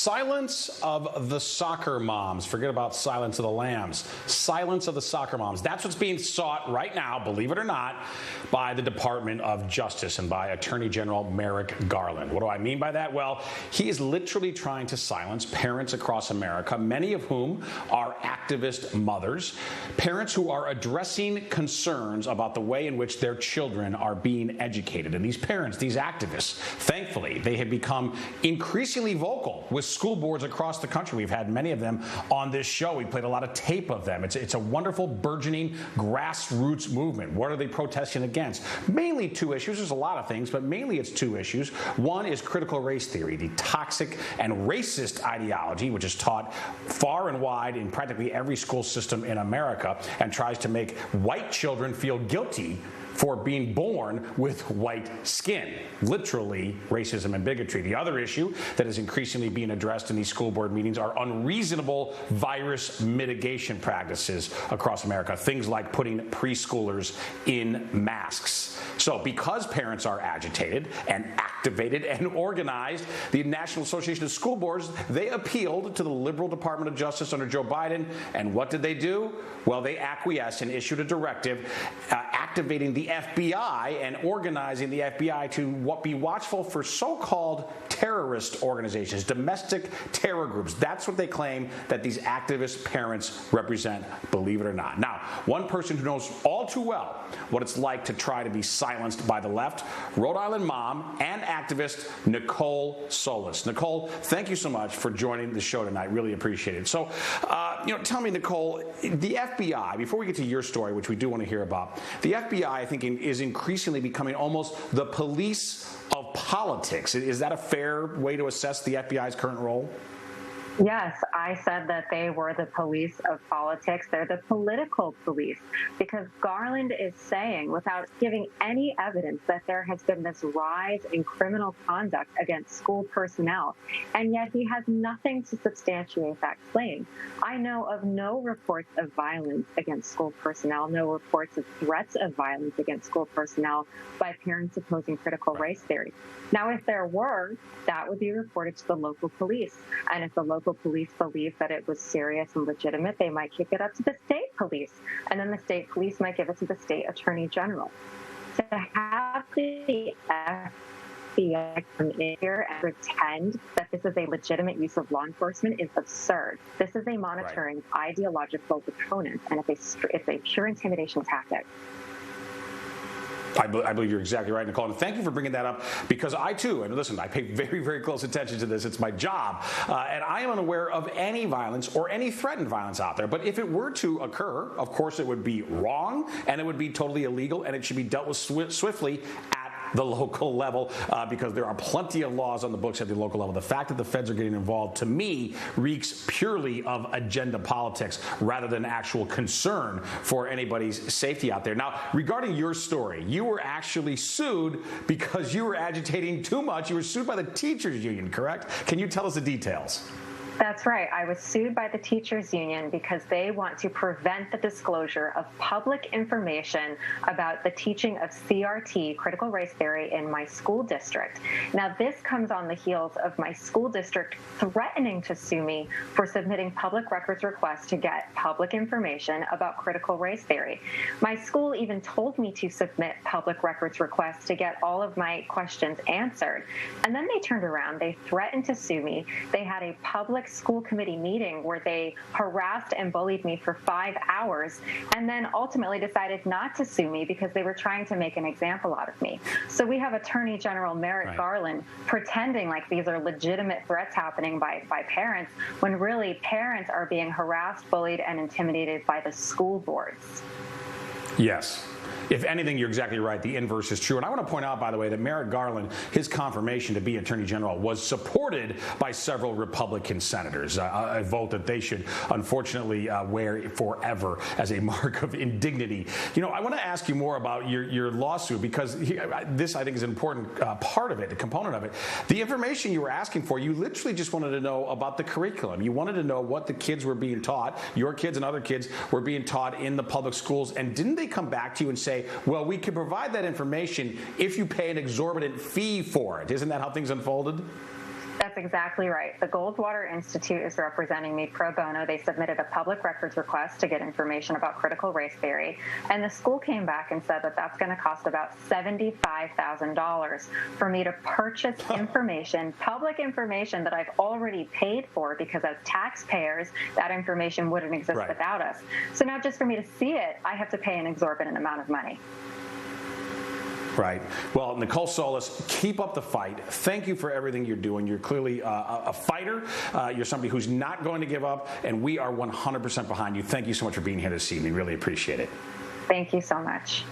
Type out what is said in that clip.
Silence of the soccer moms. Forget about Silence of the Lambs. Silence of the soccer moms. That's what's being sought right now, believe it or not, by the Department of Justice and by Attorney General Merrick Garland. What do I mean by that? Well, he is literally trying to silence parents across America, many of whom are activist mothers, parents who are addressing concerns about the way in which their children are being educated. And these parents, these activists, thankfully, they have become increasingly vocal with school boards across the country. We've had many of them on this show. We played a lot of tape of them. It's a wonderful, burgeoning grassroots movement. What are they protesting against? Mainly two issues. There's a lot of things, but mainly it's two issues. One is critical race theory, the toxic and racist ideology, which is taught far and wide in practically every school system in America and tries to make white children feel guilty for being born with white skin. Literally, racism and bigotry. The other issue that is increasingly being addressed in these school board meetings are unreasonable virus mitigation practices across America. Things like putting preschoolers in masks. So because parents are agitated and activated and organized, the National Association of School Boards, they appealed to the liberal Department of Justice under Joe Biden. And what did they do? Well, they acquiesced and issued a directive activating the FBI and organizing the FBI to be watchful for so-called terrorist organizations, domestic terror groups. That's what they claim that these activist parents represent, believe it or not. Now, one person who knows all too well what it's like to try to be silenced by the left, Rhode Island mom and activist Nicole Solas. Nicole, thank you so much for joining the show tonight. Really appreciate it. So, tell me, Nicole, the FBI, before we get to your story, which we do want to hear about, the FBI, I think, is increasingly becoming almost the police of politics. Is that a fair way to assess the FBI's current role? Yes, I said that they were the police of politics. They're the political police, because Garland is saying, without giving any evidence, that there has been this rise in criminal conduct against school personnel, and yet he has nothing to substantiate that claim. I know of no reports of violence against school personnel, no reports of threats of violence against school personnel by parents opposing critical race theory. Now, if there were, that would be reported to the local police, and if the local police believe that it was serious and legitimate, they might kick it up to the state police, and then the state police might give it to the state attorney general. To have the FBI come in here and pretend that this is a legitimate use of law enforcement is absurd. This is a monitoring ideological opponent, and it's a pure intimidation tactic. I believe you're exactly right, Nicole. And thank you for bringing that up, because I, too, and listen, I pay very, very close attention to this. It's my job. And I am unaware of any violence or any threatened violence out there. But if it were to occur, of course, it would be wrong, and it would be totally illegal, and it should be dealt with swiftly at the local level, because there are plenty of laws on the books at the local level. The fact that the feds are getting involved, to me, reeks purely of agenda politics rather than actual concern for anybody's safety out there. Now, regarding your story, you were actually sued because you were agitating too much. You were sued by the teachers union, correct? Can you tell us the details? That's right. I was sued by the teachers union because they want to prevent the disclosure of public information about the teaching of CRT, critical race theory, in my school district. Now, this comes on the heels of my school district threatening to sue me for submitting public records requests to get public information about critical race theory. My school even told me to submit public records requests to get all of my questions answered. And then they turned around. They threatened to sue me. They had a public school committee meeting where they harassed and bullied me for 5 hours, and then ultimately decided not to sue me because they were trying to make an example out of me. So we have Attorney General Merrick Garland pretending like these are legitimate threats happening by parents, when really parents are being harassed, bullied, and intimidated by the school boards. Yes. If anything, you're exactly right. The inverse is true. And I want to point out, by the way, that Merrick Garland, his confirmation to be Attorney General was supported by several Republican senators, a vote that they should unfortunately wear forever as a mark of indignity. I want to ask you more about your lawsuit, because this, I think, is an important part of it, a component of it. The information you were asking for, you literally just wanted to know about the curriculum. You wanted to know what the kids were being taught, your kids and other kids were being taught in the public schools. And didn't they come back to you and say, well, we can provide that information if you pay an exorbitant fee for it? Isn't that how things unfolded? That's exactly right. The Goldwater Institute is representing me pro bono. They submitted a public records request to get information about critical race theory, and the school came back and said that that's going to cost about $75,000 for me to purchase information, public information that I've already paid for, because as taxpayers, that information wouldn't exist without us. So now just for me to see it, I have to pay an exorbitant amount of money. Right. Well, Nicole Solas, keep up the fight. Thank you for everything you're doing. You're clearly a fighter. You're somebody who's not going to give up, and we are 100% behind you. Thank you so much for being here this evening. Really appreciate it. Thank you so much.